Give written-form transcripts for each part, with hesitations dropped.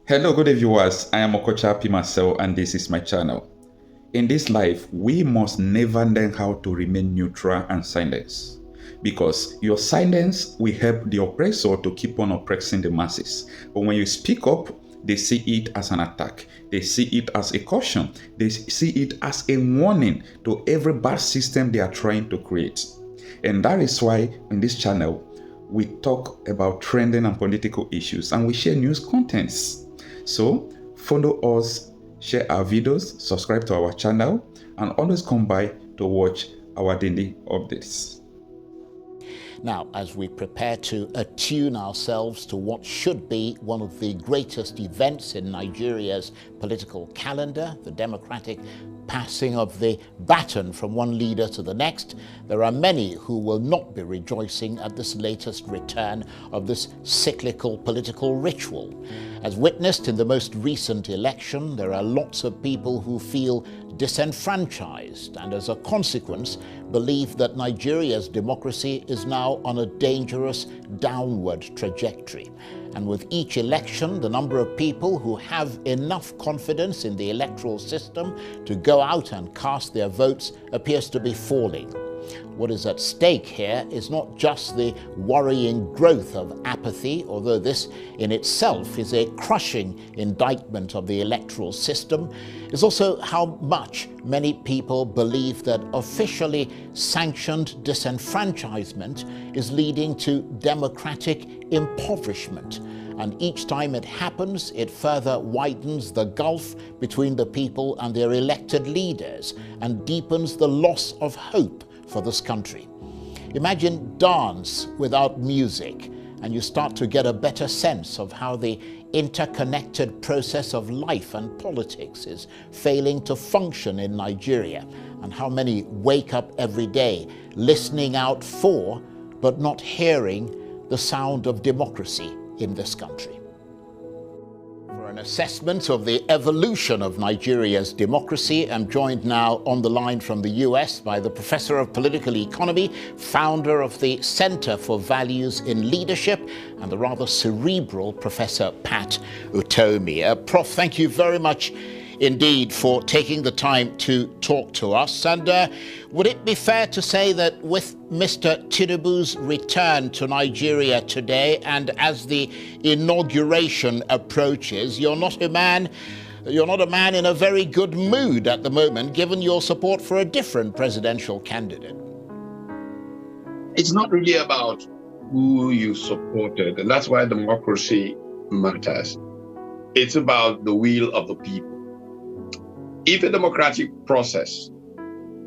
Hello, good day viewers. I am Okocha P. Marcel and this is my channel. In this life, we must never learn how to remain neutral and silent, because your silence will help the oppressor to keep on oppressing the masses. But when you speak up, they see it as an attack. They see it as a caution. They see it as a warning to every bad system they are trying to create. And that is why in this channel, we talk about trending and political issues and we share news contents. So follow us, share our videos, subscribe to our channel, and always come by to watch our daily updates. Now, as we prepare to attune ourselves to what should be one of the greatest events in Nigeria's political calendar, the democratic passing of the baton from one leader to the next, there are many who will not be rejoicing at this latest return of this cyclical political ritual. As witnessed in the most recent election, there are lots of people who feel disenfranchised and as a consequence believe that Nigeria's democracy is now on a dangerous downward trajectory. And with each election, the number of people who have enough confidence in the electoral system to go out and cast their votes appears to be falling. What is at stake here is not just the worrying growth of apathy, although this in itself is a crushing indictment of the electoral system. It's also how much many people believe that officially sanctioned disenfranchisement is leading to democratic impoverishment. And each time it happens, it further widens the gulf between the people and their elected leaders and deepens the loss of hope for this country. Imagine dance without music, and you start to get a better sense of how the interconnected process of life and politics is failing to function in Nigeria, and how many wake up every day listening out for, but not hearing, the sound of democracy in this country. For an assessment of the evolution of Nigeria's democracy, I'm joined now on the line from the US by the Professor of Political Economy, founder of the Center for Values in Leadership, and the rather cerebral Professor Pat Utomi. Prof, thank you very much indeed for taking the time to talk to us. And would it be fair to say that with Mr. Tinubu's return to Nigeria today, and as the inauguration approaches, you're not a man in a very good mood at the moment, given your support for a different presidential candidate? It's not really about who you supported, and that's why democracy matters. It's about the will of the people. If a democratic process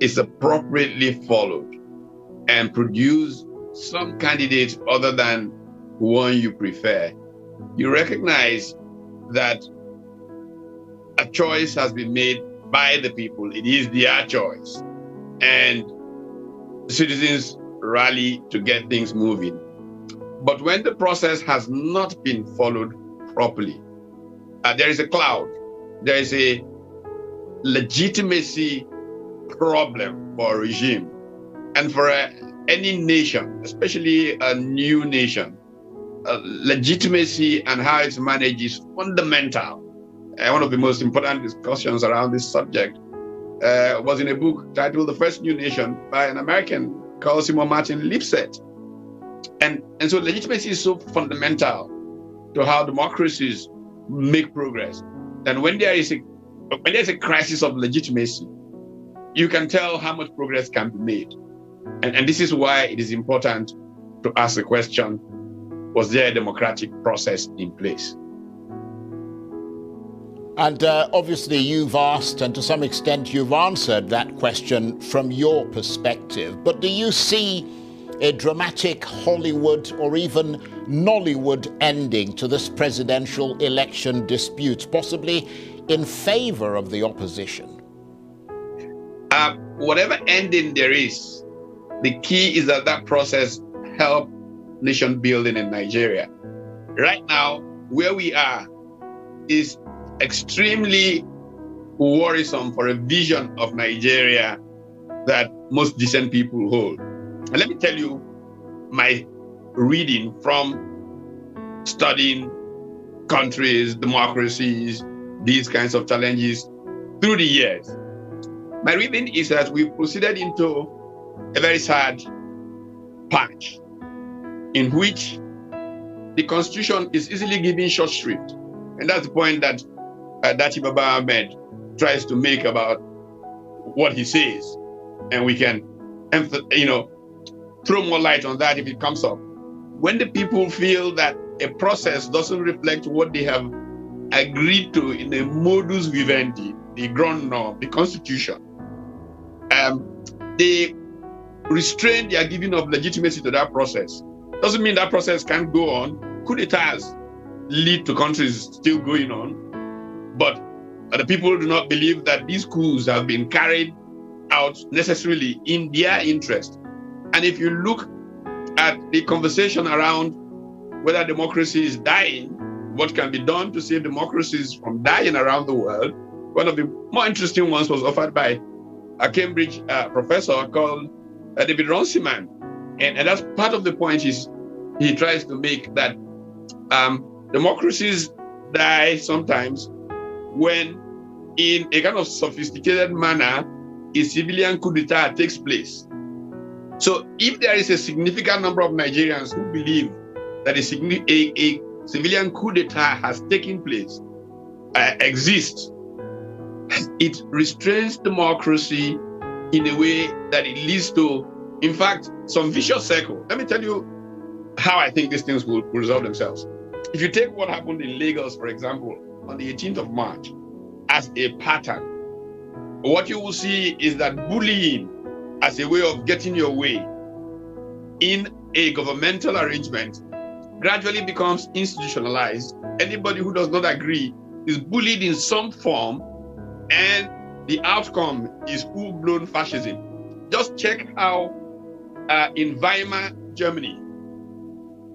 is appropriately followed and produce some candidate other than one you prefer, you recognize that a choice has been made by the people. It is their choice. And citizens rally to get things moving. But when the process has not been followed properly, there is a cloud. There is a legitimacy problem for a regime. And for any nation, especially a new nation, legitimacy and how it's managed is fundamental. One of the most important discussions around this subject was in a book titled The First New Nation by an American called Simon Martin Lipset. And so legitimacy is so fundamental to how democracies make progress. And when there's a crisis of legitimacy, you can tell how much progress can be made. And this is why it is important to ask the question, was there a democratic process in place? And obviously you've asked, and to some extent you've answered that question from your perspective, but do you see a dramatic Hollywood or even Nollywood ending to this presidential election dispute, possibly in favor of the opposition? Whatever ending there is, the key is that process help nation building in Nigeria. Right now, where we are is extremely worrisome for a vision of Nigeria that most decent people hold. And let me tell you my reading from studying countries, democracies, these kinds of challenges through the years. My reading is that we proceeded into a very sad patch in which the constitution is easily given short shrift. And that's the point that Dachi Baba Ahmed tries to make about what he says. And we can, throw more light on that if it comes up. When the people feel that a process doesn't reflect what they have agreed to in a modus vivendi, the ground norm, the constitution, they restrain their giving of legitimacy to that process. Doesn't mean that process can't go on. Coup d'etats lead to countries still going on, but the people do not believe that these coups have been carried out necessarily in their interest. And if you look at the conversation around whether democracy is dying, what can be done to save democracies from dying around the world, one of the more interesting ones was offered by a Cambridge professor called David Runciman. And that's part of the point he tries to make, that democracies die sometimes when, in a kind of sophisticated manner, a civilian coup d'etat takes place. So if there is a significant number of Nigerians who believe that a civilian coup d'etat has taken place, exists, it restrains democracy in a way that it leads to, in fact, some vicious circle. Let me tell you how I think these things will resolve themselves. If you take what happened in Lagos, for example, on the 18th of March, as a pattern, what you will see is that bullying as a way of getting your way in a governmental arrangement gradually becomes institutionalized. Anybody who does not agree is bullied in some form, and the outcome is full-blown fascism. Just check how in Weimar, Germany,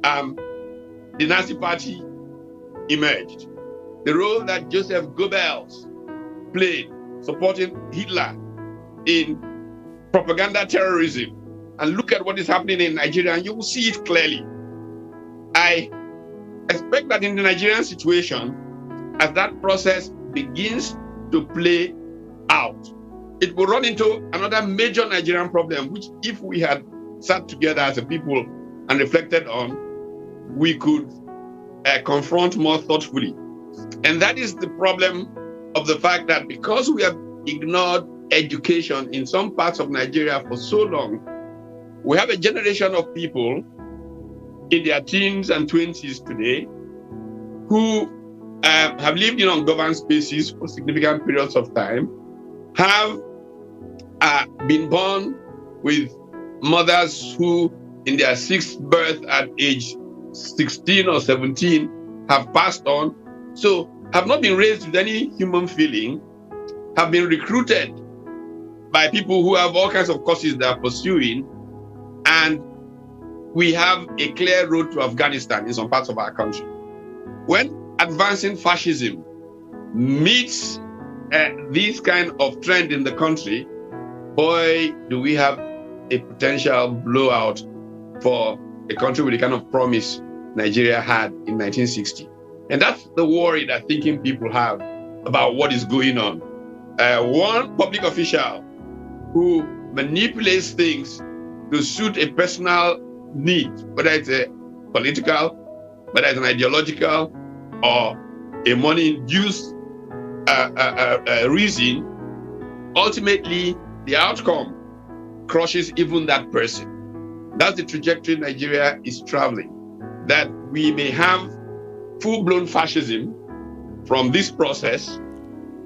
the Nazi Party emerged. The role that Joseph Goebbels played supporting Hitler in propaganda terrorism, and look at what is happening in Nigeria, and you will see it clearly. I expect that in the Nigerian situation, as that process begins to play out, it will run into another major Nigerian problem, which if we had sat together as a people and reflected on, we could confront more thoughtfully. And that is the problem of the fact that because we have ignored education in some parts of Nigeria for so long, we have a generation of people in their teens and 20s today who have lived in ungoverned spaces for significant periods of time, have been born with mothers who in their sixth birth at age 16 or 17 have passed on, so have not been raised with any human feeling, have been recruited by people who have all kinds of causes they are pursuing, and we have a clear road to Afghanistan in some parts of our country. When advancing fascism meets this kind of trend in the country, boy, do we have a potential blowout for a country with the kind of promise Nigeria had in 1960. And that's the worry that thinking people have about what is going on. One public official who manipulates things to suit a personal need, whether it's a political, whether it's an ideological, or a money-induced reason, ultimately the outcome crushes even that person. That's the trajectory Nigeria is traveling, that we may have full-blown fascism from this process,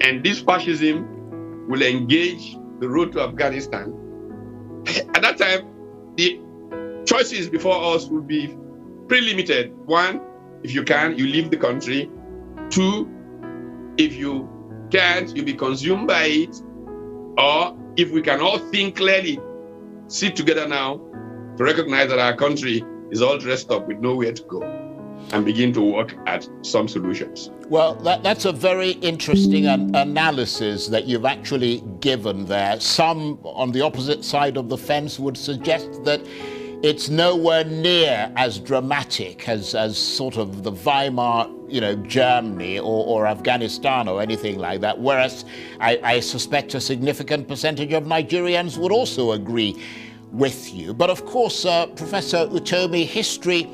and this fascism will engage the road to Afghanistan. At that time, the choices before us will be pretty limited. One, if you can, you leave the country. Two, if you can't, you'll be consumed by it. Or if we can all think clearly, sit together now to recognize that our country is all dressed up with nowhere to go, and begin to work at some solutions. Well, that's a very interesting analysis that you've actually given there. Some on the opposite side of the fence would suggest that it's nowhere near as dramatic as sort of the Weimar, Germany or Afghanistan or anything like that. Whereas I suspect a significant percentage of Nigerians would also agree with you. But of course, Professor Utomi, history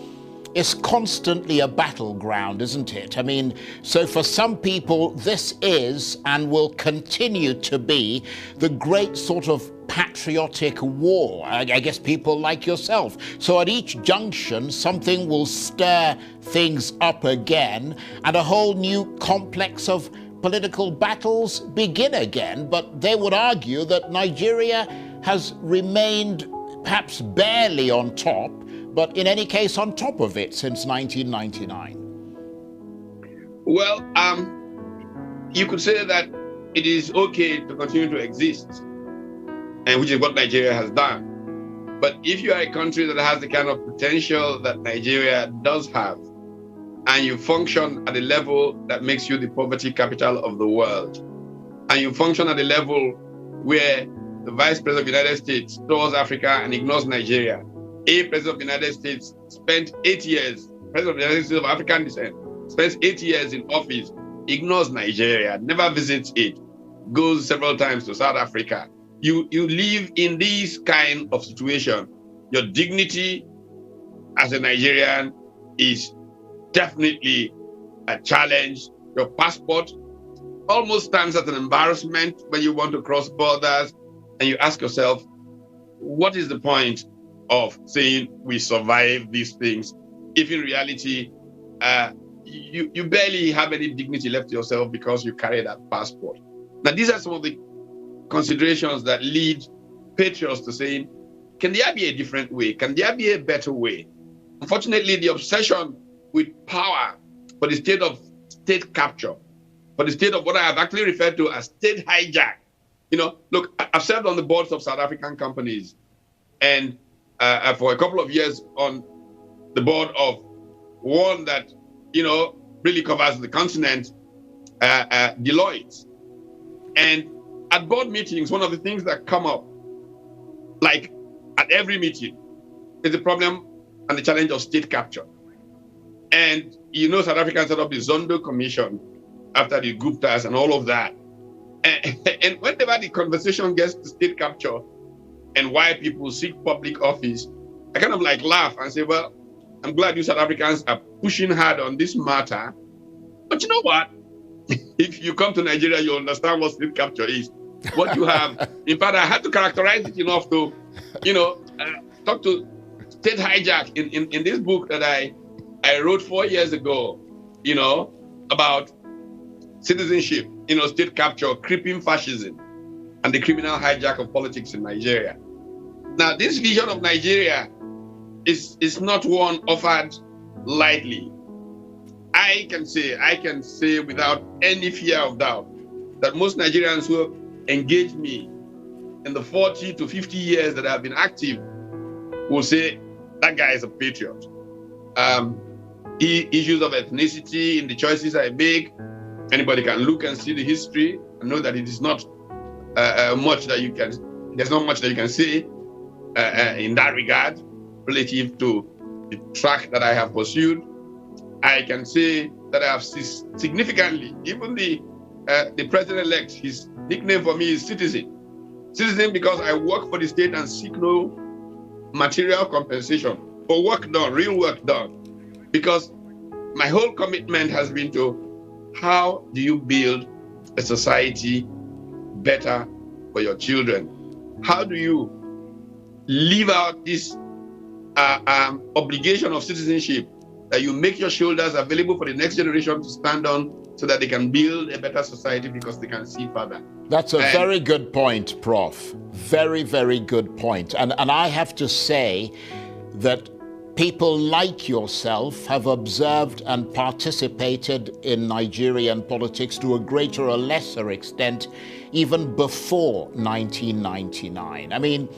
is constantly a battleground, isn't it? I mean, so for some people, this is and will continue to be the great sort of patriotic war. I guess people like yourself. So at each junction, something will stir things up again, and a whole new complex of political battles begin again. But they would argue that Nigeria has remained perhaps barely on top, but in any case on top of it since 1999. Well, you could say that it is okay to continue to exist, and which is what Nigeria has done. But if you are a country that has the kind of potential that Nigeria does have, and you function at a level that makes you the poverty capital of the world, and you function at a level where the Vice President of the United States tours Africa and ignores Nigeria, a President of the United States spent 8 years, President of the United States of African descent, spends 8 years in office, ignores Nigeria, never visits it, goes several times to South Africa. You live in this kind of situation. Your dignity as a Nigerian is definitely a challenge. Your passport almost stands as an embarrassment when you want to cross borders, and you ask yourself, what is the point of saying we survive these things if in reality you barely have any dignity left to yourself because you carry that passport? Now, these are some of the considerations that lead patriots to saying, can there be a different way? Can there be a better way? Unfortunately, the obsession with power for the state of state capture, for the state of what I have actually referred to as state hijack. Look, I've served on the boards of South African companies, and for a couple of years on the board of one that, really covers the continent, Deloitte. And at board meetings, one of the things that come up, like at every meeting, is the problem and the challenge of state capture. And South Africa set up the Zondo Commission after the Guptas and all of that. And whenever the conversation gets to state capture and why people seek public office, I kind of laugh and say, well, I'm glad you South Africans are pushing hard on this matter. But you know what? If you come to Nigeria, you'll understand what state capture is. What you have, in fact, I had to characterize it enough to, talk to state hijack in this book that I wrote 4 years ago, about citizenship, state capture, creeping fascism, and the criminal hijack of politics in Nigeria. Now, this vision of Nigeria is not one offered lightly. I can say without any fear of doubt that most Nigerians who engage me in the 40 to 50 years that I've been active will say that guy is a patriot. Issues of ethnicity in the choices I make, anybody can look and see the history and know that it is not there's not much that you can say in that regard relative to the track that I have pursued. I can say that I have significantly, even the president-elect, his nickname for me is Citizen. Citizen because I work for the state and seek no material compensation for work done, real work done. Because my whole commitment has been to how do you build a society better for your children? How do you live out this obligation of citizenship that you make your shoulders available for the next generation to stand on so that they can build a better society because they can see further? That's a very good point, Prof. Very, very good point. And I have to say that people like yourself have observed and participated in Nigerian politics to a greater or lesser extent even before 1999. I mean,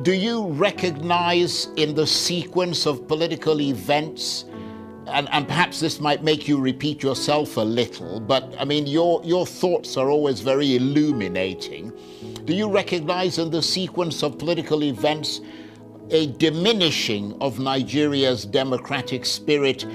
do you recognize in the sequence of political events, and perhaps this might make you repeat yourself a little, but I mean, your thoughts are always very illuminating. Do you recognize in the sequence of political events a diminishing of Nigeria's democratic spirit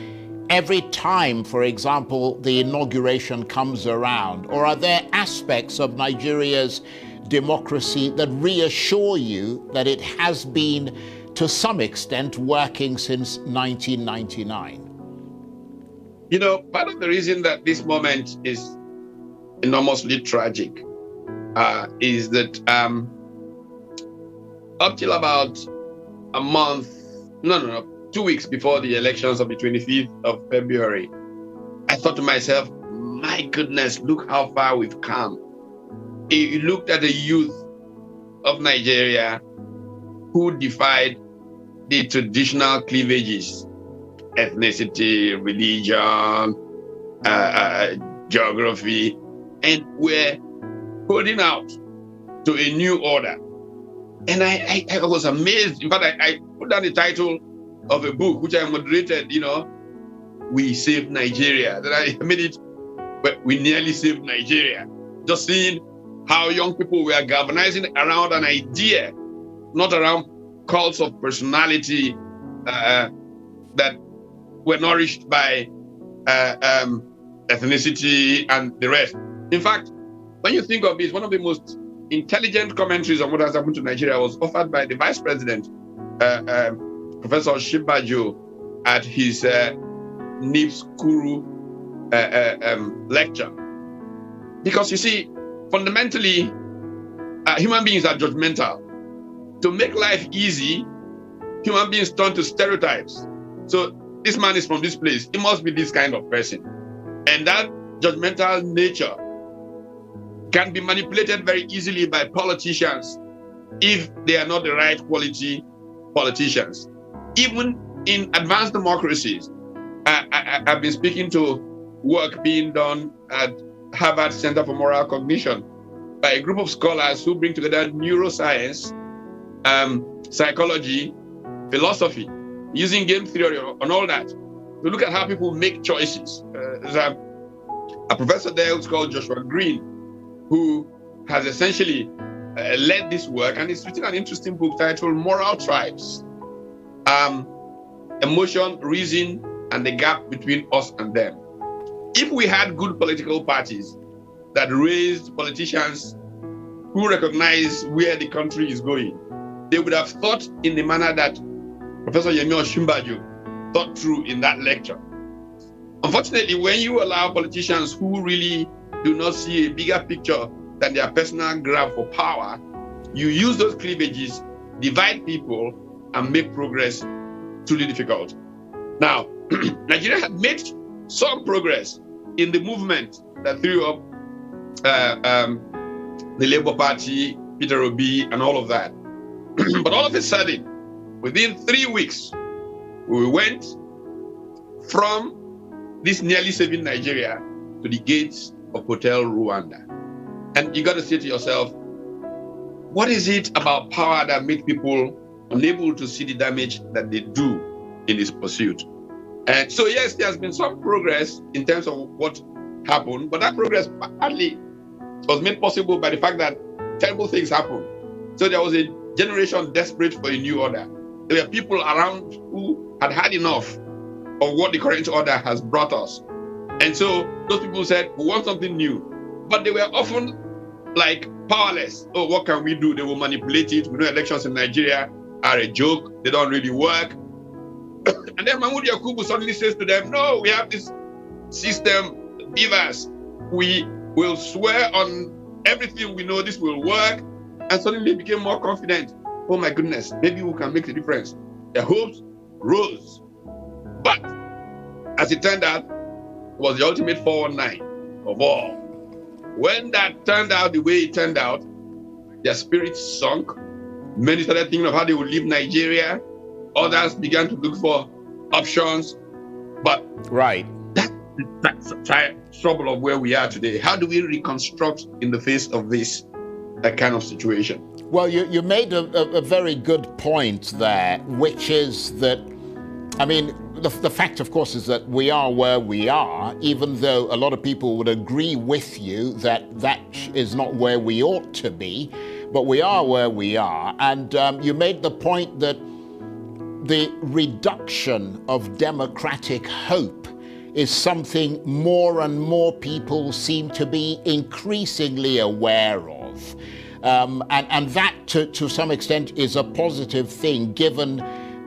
every time, for example, the inauguration comes around? Or are there aspects of Nigeria's democracy that reassure you that it has been, to some extent, working since 1999? You know, part of the reason that this moment is enormously tragic is that up till about a month, 2 weeks before the elections of the 25th of February, I thought to myself, my goodness, look how far we've come. You looked at the youth of Nigeria who defied the traditional cleavages, ethnicity, religion, geography, and were holding out to a new order. And I was amazed. In fact, I put down the title of a book, which I moderated, We Saved Nigeria. That I made it, but we nearly saved Nigeria. Just seeing how young people were galvanizing around an idea, not around cults of personality that were nourished by ethnicity and the rest. In fact, when you think of this, one of the most intelligent commentaries on what has happened to Nigeria was offered by the Vice President, Professor Shibajo, at his NIPS Kuru lecture. Because you see, fundamentally, human beings are judgmental. To make life easy, human beings turn to stereotypes. So this man is from this place, he must be this kind of person. And that judgmental nature can be manipulated very easily by politicians if they are not the right quality politicians. Even in advanced democracies, I've been speaking to work being done at Harvard Center for Moral Cognition by a group of scholars who bring together neuroscience, psychology, philosophy, using game theory and all that, to look at how people make choices. There's a professor there who's called Joshua Green, who has essentially led this work, and he's written an interesting book titled Moral Tribes, Emotion, Reason, and the Gap Between Us and Them. If we had good political parties that raised politicians who recognize where the country is going, they would have thought in the manner that Professor Yemi Osinbajo thought through in that lecture. Unfortunately, when you allow politicians who really do not see a bigger picture than their personal grab for power, you use those cleavages, divide people, and make progress truly difficult. Now, Nigeria had made some progress in the movement that threw up the Labour Party, Peter Obi, and all of that. But all of a sudden, within 3 weeks, we went from this nearly saving Nigeria to the gates of Hotel Rwanda. And you got to say to yourself, what is it about power that makes people unable to see the damage that they do in this pursuit? And so, yes, there has been some progress in terms of what happened, but that progress partly was made possible by the fact that terrible things happened. So there was a generation desperate for a new order. There were people around who had had enough of what the current order has brought us. And so those people said, we want something new. But they were often like powerless. Oh, what can we do? They will manipulate it. We know elections in Nigeria are a joke. They don't really work. And then Mahmoud Yakubu suddenly says to them, no, we have this system, beavers. We will swear on everything we know this will work. And suddenly became more confident. Oh my goodness, maybe we can make a difference. Their hopes rose. But as it turned out, it was the ultimate 419 of all. When that turned out the way it turned out, their spirits sunk. Many started thinking of how they would leave Nigeria. Others began to look for options. But right, that's the trouble of where we are today. How do we reconstruct in the face of this kind of situation? Well, you made a very good point there, which is that, I mean, the fact, of course, is that we are where we are, even though a lot of people would agree with you that that is not where we ought to be, but we are where we are. And you made the point that the reduction of democratic hope is something more and more people seem to be increasingly aware of. And that, to some extent, is a positive thing, given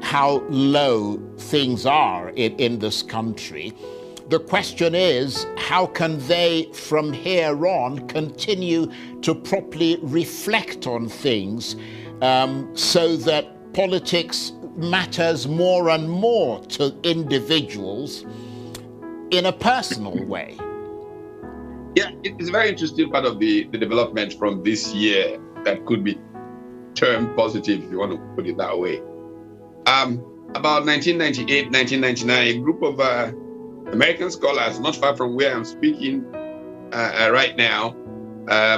how low things are in this country. The question is, how can they, from here on, continue to properly reflect on things so that politics matters more and more to individuals in a personal way? Yeah, it's a very interesting part of the development from this year that could be termed positive, if you want to put it that way. About 1998, 1999, a group of American scholars, not far from where I'm speaking right now,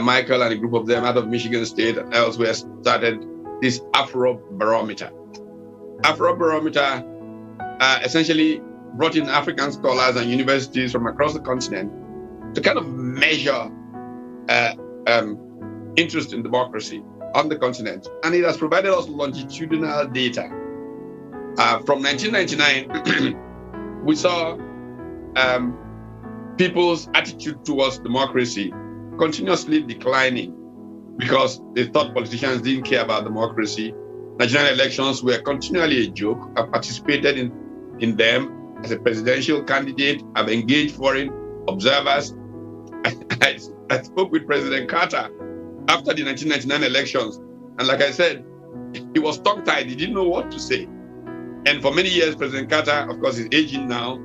Michael and a group of them out of Michigan State and elsewhere, started this Afrobarometer. Afrobarometer essentially brought in African scholars and universities from across the continent to kind of measure interest in democracy on the continent. And it has provided us longitudinal data. From 1999, we saw people's attitude towards democracy continuously declining because they thought politicians didn't care about democracy. Nigerian elections were continually a joke. I participated in them as a presidential candidate. I've engaged foreign observers. I spoke with President Carter after the 1999 elections. And like I said, he was tongue-tied. He didn't know what to say. And for many years, President Carter, of course, is aging now,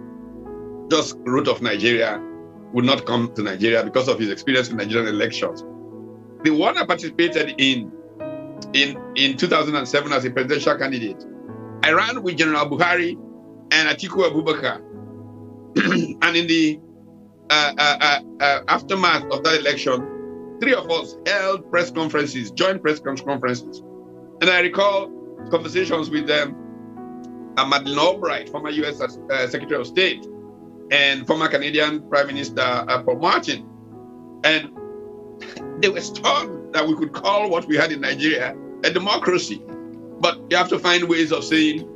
just root of Nigeria, would not come to Nigeria because of his experience in Nigerian elections. The one I participated in 2007 as a presidential candidate, I ran with General Buhari and Atiku Abubakar. And in the aftermath of that election, three of us held press conferences, joint press conferences. And I recall conversations with them, Madeleine Albright, former U.S. Secretary of State, and former Canadian Prime Minister Paul Martin. And they were stunned that we could call what we had in Nigeria a democracy. But you have to find ways of saying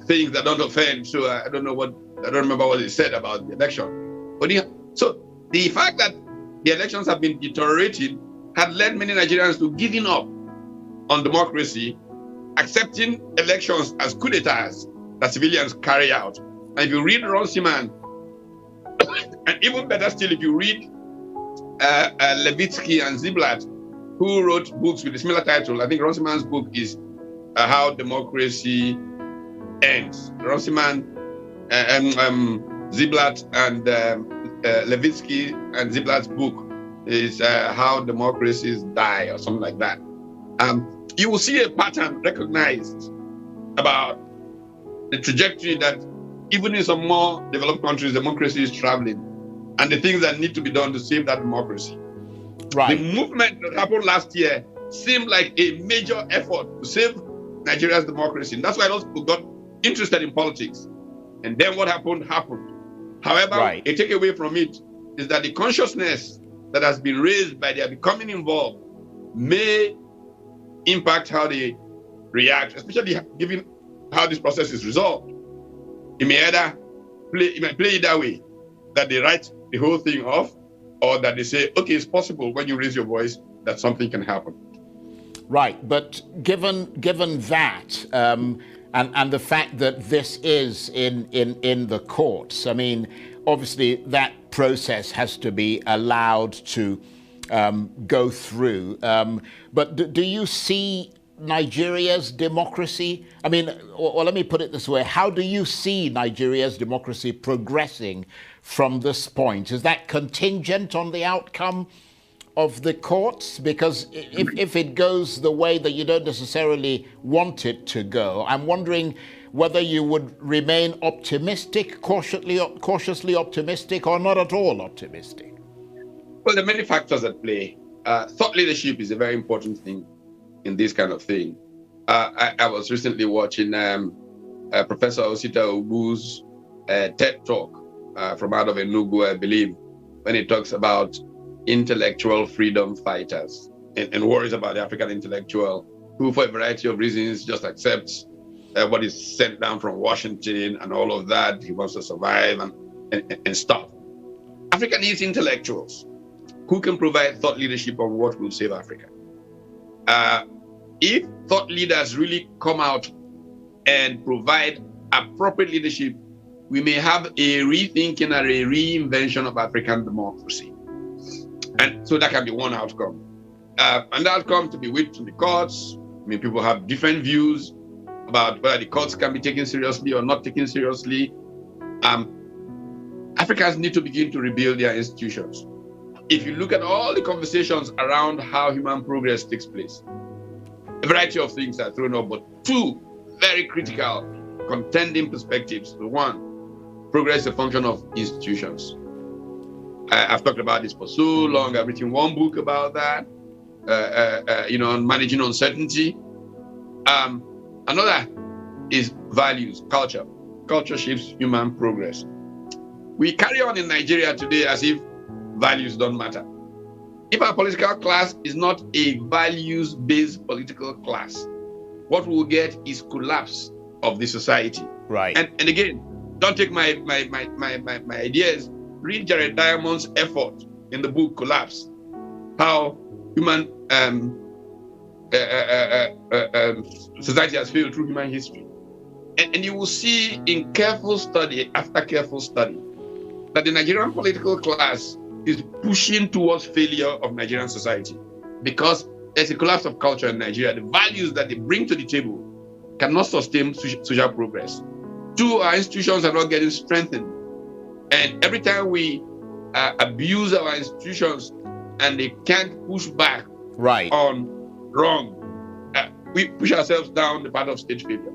things that don't offend. So I don't remember what they said about the election. But so the fact that the elections have been deteriorating had led many Nigerians to giving up on democracy, accepting elections as coup d'etats that civilians carry out. And if you read Runciman, and even better still, if you read Levitsky and Ziblatt, who wrote books with a similar title, I think Runciman's book is How Democracy Ends. Runciman, Ziblatt, and Levitsky and Ziblatt's book is How Democracies Die, or something like that. You will see a pattern recognized about the trajectory that even in some more developed countries, democracy is traveling, and the things that need to be done to save that democracy. Right. The movement that happened last year seemed like a major effort to save Nigeria's democracy. And that's why those people got interested in politics. And then what happened. However, a takeaway from it is that the consciousness that has been raised by their becoming involved may impact how they react, especially given how this process is resolved. It may play either way, that they write the whole thing off, or that they say, okay, it's possible when you raise your voice that something can happen. Right, but given that, and the fact that this is in the courts, I mean, obviously that process has to be allowed to go through. But do you see Nigeria's democracy? I mean, or let me put it this way, how do you see Nigeria's democracy progressing from this point? Is that contingent on the outcome of the courts? Because if it goes the way that you don't necessarily want it to go, I'm wondering whether you would remain optimistic, cautiously optimistic, or not at all optimistic. Well, there are many factors at play. Thought leadership is a very important thing in this kind of thing. I was recently watching Professor Osita Ogbu's TED Talk from out of Enugu, I believe, when he talks about intellectual freedom fighters and worries about the African intellectual who, for a variety of reasons, just accepts what is sent down from Washington and all of that. He wants to survive and stuff. Africa needs intellectuals who can provide thought leadership on what will save Africa. If thought leaders really come out and provide appropriate leadership, we may have a rethinking or a reinvention of African democracy. And so that can be one outcome. And the outcome to be whipped to the courts. I mean, people have different views about whether the courts can be taken seriously or not taken seriously. Africans need to begin to rebuild their institutions. If you look at all the conversations around how human progress takes place, a variety of things are thrown up, but two very critical contending perspectives. The one, progress is a function of institutions. I've talked about this for so long. I've written one book about that, on managing uncertainty. Another is values, culture. Culture shapes human progress. We carry on in Nigeria today as if values don't matter. If our political class is not a values-based political class, what we'll get is collapse of the society. Right. And again, don't take my ideas. Read Jared Diamond's effort in the book Collapse, how human society has failed through human history. And you will see in careful study after careful study that the Nigerian political class is pushing towards failure of Nigerian society because there's a collapse of culture in Nigeria. The values that they bring to the table cannot sustain social progress. Two, our institutions are not getting strengthened. And every time we abuse our institutions and they can't push back on wrong, we push ourselves down the path of state failure.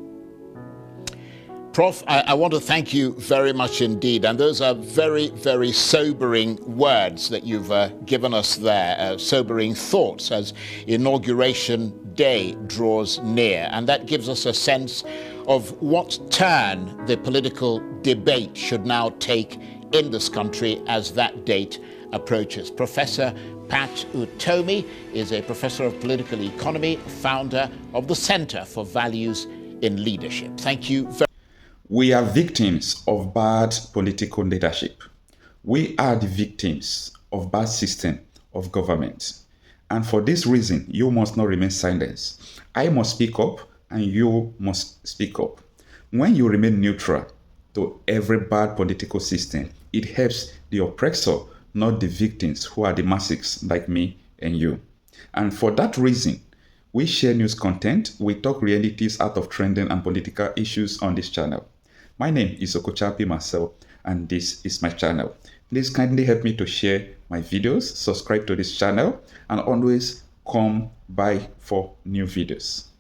Prof, I want to thank you very much indeed. And those are very, very sobering words that you've given us there, sobering thoughts as Inauguration Day draws near. And that gives us a sense of what turn the political debate should now take in this country as that date approaches. Professor Pat Utomi is a professor of political economy, founder of the Center for Values in Leadership. Thank you very much. We are victims of bad political leadership. We are the victims of bad system of government. And for this reason, you must not remain silent. I must speak up and you must speak up. When you remain neutral to every bad political system, it helps the oppressor, not the victims who are the masses like me and you. And for that reason, we share news content, we talk realities out of trending and political issues on this channel. My name is Okochapi Marcel, and this is my channel. Please kindly help me to share my videos, subscribe to this channel, and always come by for new videos.